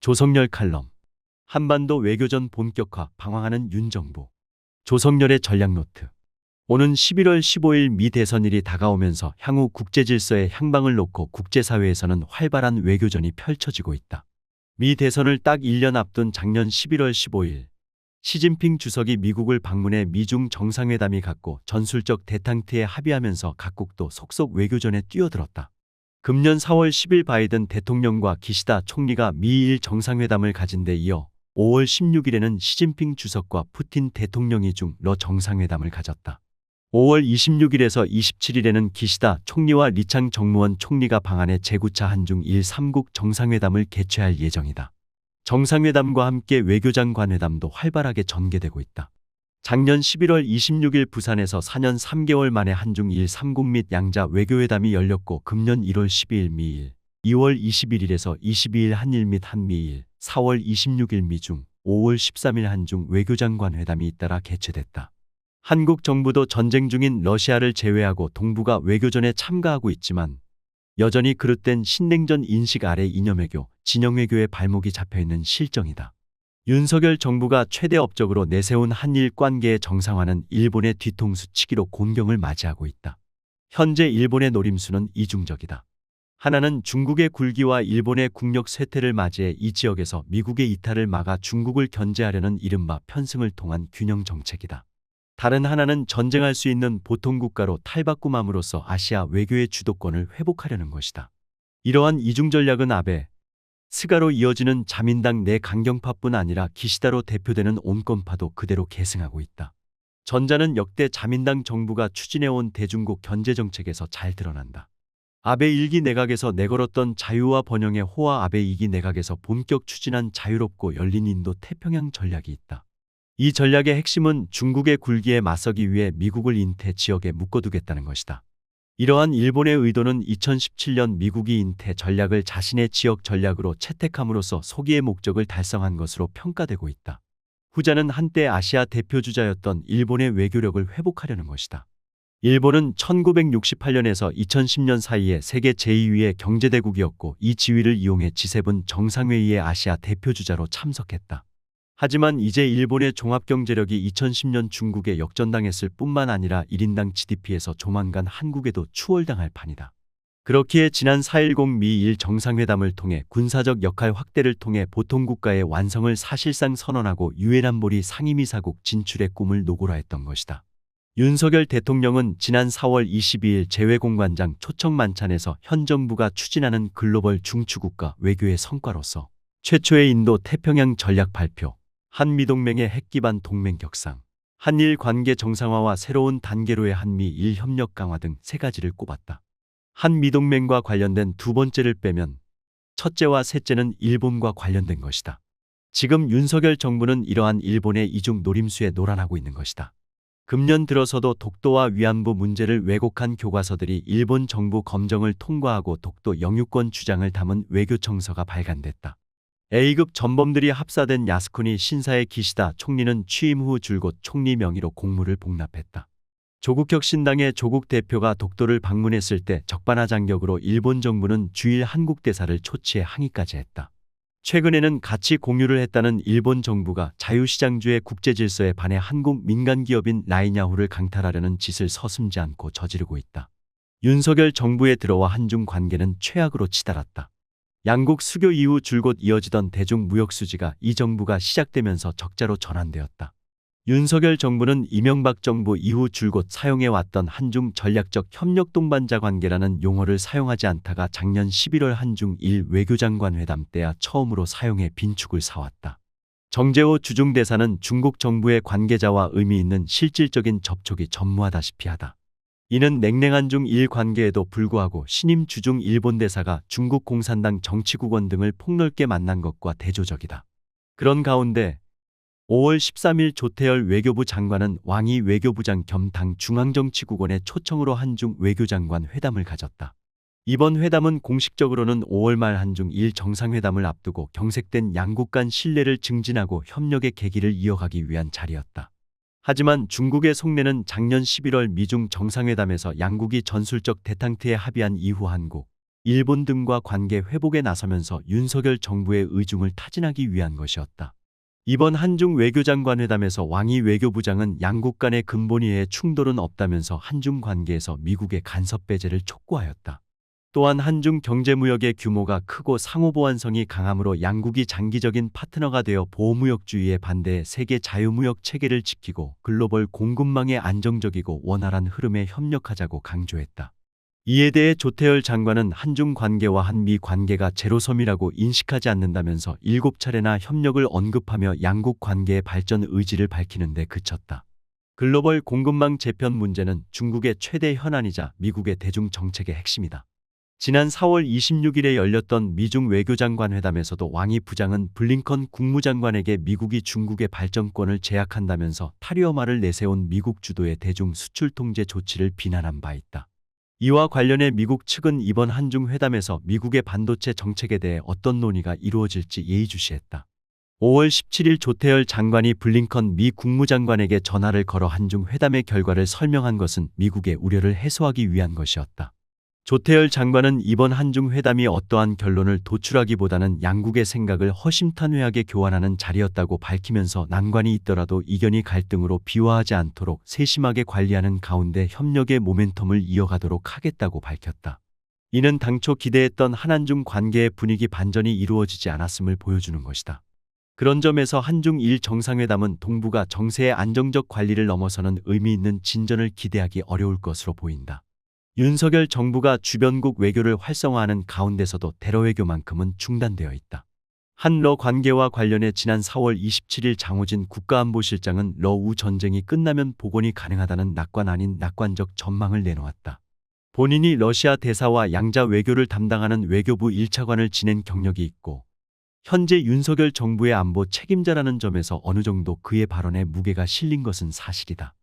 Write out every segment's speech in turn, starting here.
조성열 칼럼. 한반도 외교전 본격화 방황하는 윤 정부. 조성열의 전략노트. 오는 11월 15일 미 대선일이 다가오면서 향후 국제질서의 향방을 놓고 국제사회에서는 활발한 외교전이 펼쳐지고 있다. 미 대선을 딱 1년 앞둔 작년 11월 15일 시진핑 주석이 미국을 방문해 미중 정상회담이 갖고 전술적 대탕트에 합의하면서 각국도 속속 외교전에 뛰어들었다. 금년 4월 10일 바이든 대통령과 기시다 총리가 미일 정상회담을 가진 데 이어 5월 16일에는 시진핑 주석과 푸틴 대통령이 중러 정상회담을 가졌다. 5월 26일에서 27일에는 기시다 총리와 리창 정무원 총리가 방한해 제9차 한중일 3국 정상회담을 개최할 예정이다. 정상회담과 함께 외교장 간회담도 활발하게 전개되고 있다. 작년 11월 26일 부산에서 4년 3개월 만에 한중일 3국 및 양자 외교회담이 열렸고 금년 1월 12일 미일, 2월 21일에서 22일 한일 및 한미일, 4월 26일 미중, 5월 13일 한중 외교장 간회담이 잇따라 개최됐다. 한국 정부도 전쟁 중인 러시아를 제외하고 동북아 외교전에 참가하고 있지만 여전히 그릇된 신냉전 인식 아래 이념외교, 진영외교의 발목이 잡혀있는 실정이다. 윤석열 정부가 최대 업적으로 내세운 한일 관계의 정상화는 일본의 뒤통수 치기로 곤경을 맞이하고 있다. 현재 일본의 노림수는 이중적이다. 하나는 중국의 굴기와 일본의 국력 쇠퇴를 맞이해 이 지역에서 미국의 이탈을 막아 중국을 견제하려는 이른바 편승을 통한 균형 정책이다. 다른 하나는 전쟁할 수 있는 보통국가로 탈바꿈함으로써 아시아 외교의 주도권을 회복하려는 것이다. 이러한 이중 전략은 아베, 스가로 이어지는 자민당 내 강경파뿐 아니라 기시다로 대표되는 온건파도 그대로 계승하고 있다. 전자는 역대 자민당 정부가 추진해온 대중국 견제정책에서 잘 드러난다. 아베 1기 내각에서 내걸었던 자유와 번영의 호와 아베 2기 내각에서 본격 추진한 자유롭고 열린 인도 태평양 전략이 있다. 이 전략의 핵심은 중국의 굴기에 맞서기 위해 미국을 인태 지역에 묶어두겠다는 것이다. 이러한 일본의 의도는 2017년 미국이 인태 전략을 자신의 지역 전략으로 채택함으로써 소기의 목적을 달성한 것으로 평가되고 있다. 후자는 한때 아시아 대표주자였던 일본의 외교력을 회복하려는 것이다. 일본은 1968년에서 2010년 사이에 세계 제2위의 경제대국이었고 이 지위를 이용해 G7 정상회의의 아시아 대표주자로 참석했다. 하지만 이제 일본의 종합경제력이 2010년 중국에 역전당했을 뿐만 아니라 1인당 GDP에서 조만간 한국에도 추월당할 판이다. 그렇기에 지난 4.10 미일 정상회담을 통해 군사적 역할 확대를 통해 보통국가의 완성을 사실상 선언하고 유엔 안보리 상임이사국 진출의 꿈을 노골화했던 것이다. 윤석열 대통령은 지난 4월 22일 재외공관장 초청 만찬에서 현 정부가 추진하는 글로벌 중추국가 외교의 성과로서 최초의 인도 태평양 전략 발표, 한미동맹의 핵기반 동맹 격상, 한일 관계 정상화와 새로운 단계로의 한미일 협력 강화 등 세 가지를 꼽았다. 한미동맹과 관련된 두 번째를 빼면 첫째와 셋째는 일본과 관련된 것이다. 지금 윤석열 정부는 이러한 일본의 이중 노림수에 노란하고 있는 것이다. 금년 들어서도 독도와 위안부 문제를 왜곡한 교과서들이 일본 정부 검정을 통과하고 독도 영유권 주장을 담은 외교청서가 발간됐다. A급 전범들이 합사된 야스쿠니 신사의 기시다 총리는 취임 후 줄곧 총리 명의로 공물을 복납했다. 조국혁 신당의 조국 대표가 독도를 방문했을 때 적반하장격으로 일본 정부는 주일 한국 대사를 초치해 항의까지 했다. 최근에는 가치 공유를 했다는 일본 정부가 자유시장주의 국제질서에 반해 한국 민간기업인 라인야후를 강탈하려는 짓을 서슴지 않고 저지르고 있다. 윤석열 정부에 들어와 한중 관계는 최악으로 치달았다. 양국 수교 이후 줄곧 이어지던 대중 무역수지가 이 정부가 시작되면서 적자로 전환되었다. 윤석열 정부는 이명박 정부 이후 줄곧 사용해왔던 한중 전략적 협력 동반자 관계라는 용어를 사용하지 않다가 작년 11월 한중일 외교장관 회담 때야 처음으로 사용해 빈축을 사왔다. 정재호 주중대사는 중국 정부의 관계자와 의미 있는 실질적인 접촉이 전무하다시피 하다. 이는 냉랭한 중일 관계에도 불구하고 신임 주중 일본 대사가 중국 공산당 정치국원 등을 폭넓게 만난 것과 대조적이다. 그런 가운데 5월 13일 조태열 외교부 장관은 왕이 외교부장 겸 당 중앙정치국원의 초청으로 한중 외교장관 회담을 가졌다. 이번 회담은 공식적으로는 5월 말 한중일 정상회담을 앞두고 경색된 양국 간 신뢰를 증진하고 협력의 계기를 이어가기 위한 자리였다. 하지만 중국의 속내는 작년 11월 미중 정상회담에서 양국이 전술적 대탕트에 합의한 이후 한국, 일본 등과 관계 회복에 나서면서 윤석열 정부의 의중을 타진하기 위한 것이었다. 이번 한중 외교장관 회담에서 왕이 외교부장은 양국 간의 근본이해 충돌은 없다면서 한중 관계에서 미국의 간섭 배제를 촉구하였다. 또한 한중 경제무역의 규모가 크고 상호보완성이 강하므로 양국이 장기적인 파트너가 되어 보호무역주의에 반대해 세계 자유무역 체계를 지키고 글로벌 공급망의 안정적이고 원활한 흐름에 협력하자고 강조했다. 이에 대해 조태열 장관은 한중 관계와 한미 관계가 제로섬이라고 인식하지 않는다면서 7차례나 협력을 언급하며 양국 관계의 발전 의지를 밝히는 데 그쳤다. 글로벌 공급망 재편 문제는 중국의 최대 현안이자 미국의 대중 정책의 핵심이다. 지난 4월 26일에 열렸던 미중 외교장관 회담에서도 왕이 부장은 블링컨 국무장관에게 미국이 중국의 발전권을 제약한다면서 타리어마를 내세운 미국 주도의 대중 수출 통제 조치를 비난한 바 있다. 이와 관련해 미국 측은 이번 한중 회담에서 미국의 반도체 정책에 대해 어떤 논의가 이루어질지 예의주시했다. 5월 17일 조태열 장관이 블링컨 미 국무장관에게 전화를 걸어 한중 회담의 결과를 설명한 것은 미국의 우려를 해소하기 위한 것이었다. 조태열 장관은 이번 한중 회담이 어떠한 결론을 도출하기보다는 양국의 생각을 허심탄회하게 교환하는 자리였다고 밝히면서 난관이 있더라도 이견이 갈등으로 비화하지 않도록 세심하게 관리하는 가운데 협력의 모멘텀을 이어가도록 하겠다고 밝혔다. 이는 당초 기대했던 한한중 관계의 분위기 반전이 이루어지지 않았음을 보여주는 것이다. 그런 점에서 한중 1정상회담은 동북아 정세의 안정적 관리를 넘어서는 의미 있는 진전을 기대하기 어려울 것으로 보인다. 윤석열 정부가 주변국 외교를 활성화하는 가운데서도 대러 외교만큼은 중단되어 있다. 한러 관계와 관련해 지난 4월 27일 장호진 국가안보실장은 러우 전쟁이 끝나면 복원이 가능하다는 낙관 아닌 낙관적 전망을 내놓았다. 본인이 러시아 대사와 양자 외교를 담당하는 외교부 1차관을 지낸 경력이 있고 현재 윤석열 정부의 안보 책임자라는 점에서 어느 정도 그의 발언에 무게가 실린 것은 사실이다.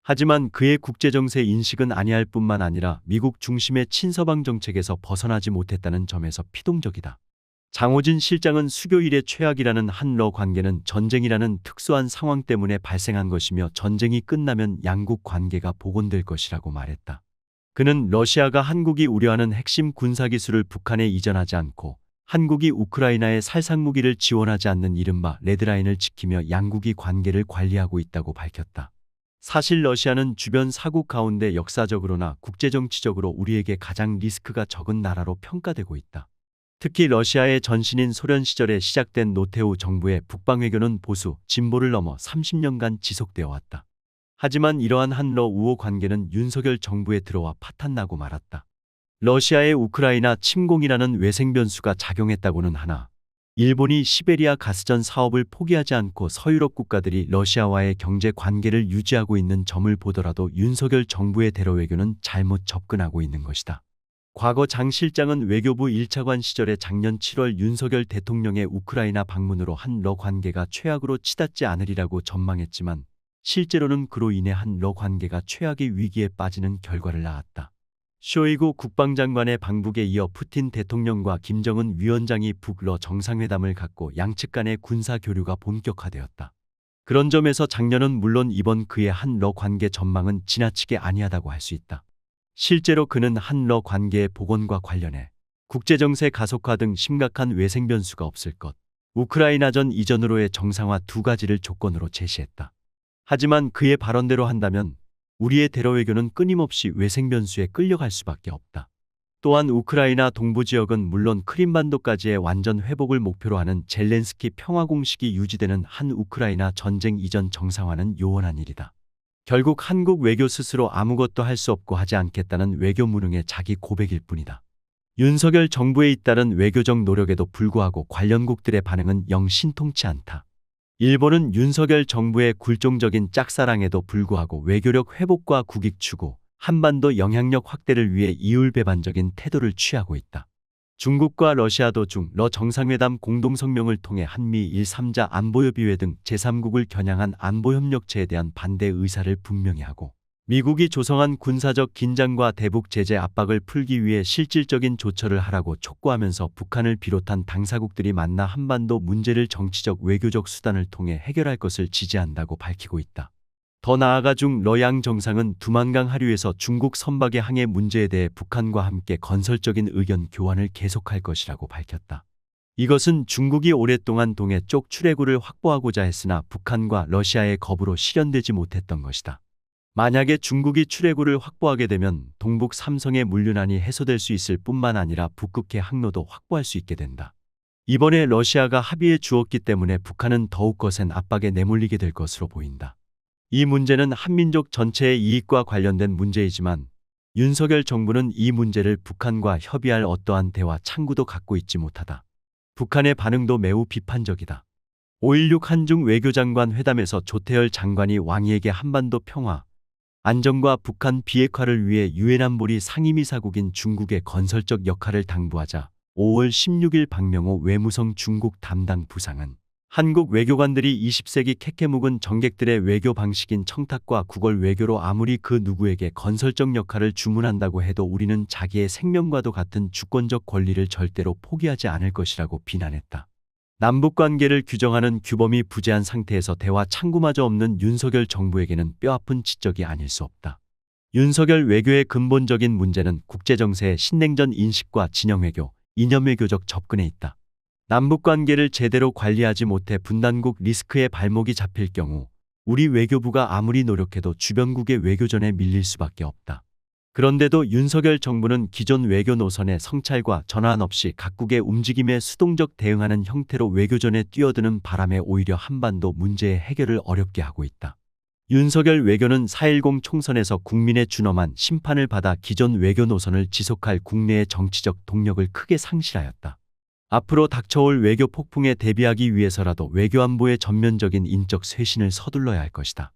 하지만 그의 국제정세 인식은 아니할 뿐만 아니라 미국 중심의 친서방 정책에서 벗어나지 못했다는 점에서 피동적이다. 장호진 실장은 수교 이래 최악이라는 한러 관계는 전쟁이라는 특수한 상황 때문에 발생한 것이며 전쟁이 끝나면 양국 관계가 복원될 것이라고 말했다. 그는 러시아가 한국이 우려하는 핵심 군사기술을 북한에 이전하지 않고 한국이 우크라이나에 살상무기를 지원하지 않는 이른바 레드라인을 지키며 양국이 관계를 관리하고 있다고 밝혔다. 사실 러시아는 주변 사국 가운데 역사적으로나 국제정치적으로 우리에게 가장 리스크가 적은 나라로 평가되고 있다. 특히 러시아의 전신인 소련 시절에 시작된 노태우 정부의 북방외교는 보수, 진보를 넘어 30년간 지속되어 왔다. 하지만 이러한 한러 우호 관계는 윤석열 정부에 들어와 파탄나고 말았다. 러시아의 우크라이나 침공이라는 외생 변수가 작용했다고는 하나 일본이 시베리아 가스전 사업을 포기하지 않고 서유럽 국가들이 러시아와의 경제 관계를 유지하고 있는 점을 보더라도 윤석열 정부의 대러 외교는 잘못 접근하고 있는 것이다. 과거 장 실장은 외교부 1차관 시절에 작년 7월 윤석열 대통령의 우크라이나 방문으로 한러 관계가 최악으로 치닫지 않으리라고 전망했지만 실제로는 그로 인해 한러 관계가 최악의 위기에 빠지는 결과를 낳았다. 쇼이구 국방장관의 방북에 이어 푸틴 대통령과 김정은 위원장이 북러 정상회담을 갖고 양측 간의 군사 교류가 본격화되었다. 그런 점에서 작년은 물론 이번 그의 한러 관계 전망은 지나치게 아니하다고 할 수 있다. 실제로 그는 한러 관계의 복원과 관련해 국제정세 가속화 등 심각한 외생 변수가 없을 것, 우크라이나전 이전으로의 정상화 두 가지를 조건으로 제시했다. 하지만 그의 발언대로 한다면 우리의 대러 외교는 끊임없이 외생 변수에 끌려갈 수밖에 없다. 또한 우크라이나 동부 지역은 물론 크림반도까지의 완전 회복을 목표로 하는 젤렌스키 평화 공식이 유지되는 한 우크라이나 전쟁 이전 정상화는 요원한 일이다. 결국 한국 외교 스스로 아무것도 할 수 없고 하지 않겠다는 외교 무능의 자기 고백일 뿐이다. 윤석열 정부에 잇따른 외교적 노력에도 불구하고 관련국들의 반응은 영 신통치 않다. 일본은 윤석열 정부의 굴종적인 짝사랑에도 불구하고 외교력 회복과 국익 추구, 한반도 영향력 확대를 위해 이율배반적인 태도를 취하고 있다. 중국과 러시아도 중-러 정상회담 공동성명을 통해 한미 1-3자 안보협의회 등 제3국을 겨냥한 안보협력체에 대한 반대 의사를 분명히 하고 미국이 조성한 군사적 긴장과 대북 제재 압박을 풀기 위해 실질적인 조처를 하라고 촉구하면서 북한을 비롯한 당사국들이 만나 한반도 문제를 정치적 외교적 수단을 통해 해결할 것을 지지한다고 밝히고 있다. 더 나아가 중러양 정상은 두만강 하류에서 중국 선박의 항해 문제에 대해 북한과 함께 건설적인 의견 교환을 계속할 것이라고 밝혔다. 이것은 중국이 오랫동안 동해 쪽 출해구를 확보하고자 했으나 북한과 러시아의 겁으로 실현되지 못했던 것이다. 만약에 중국이 출해구를 확보하게 되면 동북 삼성의 물류난이 해소될 수 있을 뿐만 아니라 북극해 항로도 확보할 수 있게 된다. 이번에 러시아가 합의해 주었기 때문에 북한은 더욱 거센 압박에 내몰리게 될 것으로 보인다. 이 문제는 한민족 전체의 이익과 관련된 문제이지만 윤석열 정부는 이 문제를 북한과 협의할 어떠한 대화 창구도 갖고 있지 못하다. 북한의 반응도 매우 비판적이다. 5.16 한중 외교장관 회담에서 조태열 장관이 왕이에게 한반도 평화, 안정과 북한 비핵화를 위해 유엔 안보리 상임이사국인 중국의 건설적 역할을 당부하자 5월 16일 박명호 외무성 중국 담당 부상은 한국 외교관들이 20세기 캐캐묵은 정객들의 외교 방식인 청탁과 구걸 외교로 아무리 그 누구에게 건설적 역할을 주문한다고 해도 우리는 자기의 생명과도 같은 주권적 권리를 절대로 포기하지 않을 것이라고 비난했다. 남북관계를 규정하는 규범이 부재한 상태에서 대화 창구마저 없는 윤석열 정부에게는 뼈아픈 지적이 아닐 수 없다. 윤석열 외교의 근본적인 문제는 국제정세의 신냉전 인식과 진영외교, 이념외교적 접근에 있다. 남북관계를 제대로 관리하지 못해 분단국 리스크에 발목이 잡힐 경우 우리 외교부가 아무리 노력해도 주변국의 외교전에 밀릴 수밖에 없다. 그런데도 윤석열 정부는 기존 외교 노선의 성찰과 전환 없이 각국의 움직임에 수동적 대응하는 형태로 외교전에 뛰어드는 바람에 오히려 한반도 문제의 해결을 어렵게 하고 있다. 윤석열 외교는 4.10 총선에서 국민의 준엄한 심판을 받아 기존 외교 노선을 지속할 국내의 정치적 동력을 크게 상실하였다. 앞으로 닥쳐올 외교 폭풍에 대비하기 위해서라도 외교안보의 전면적인 인적 쇄신을 서둘러야 할 것이다.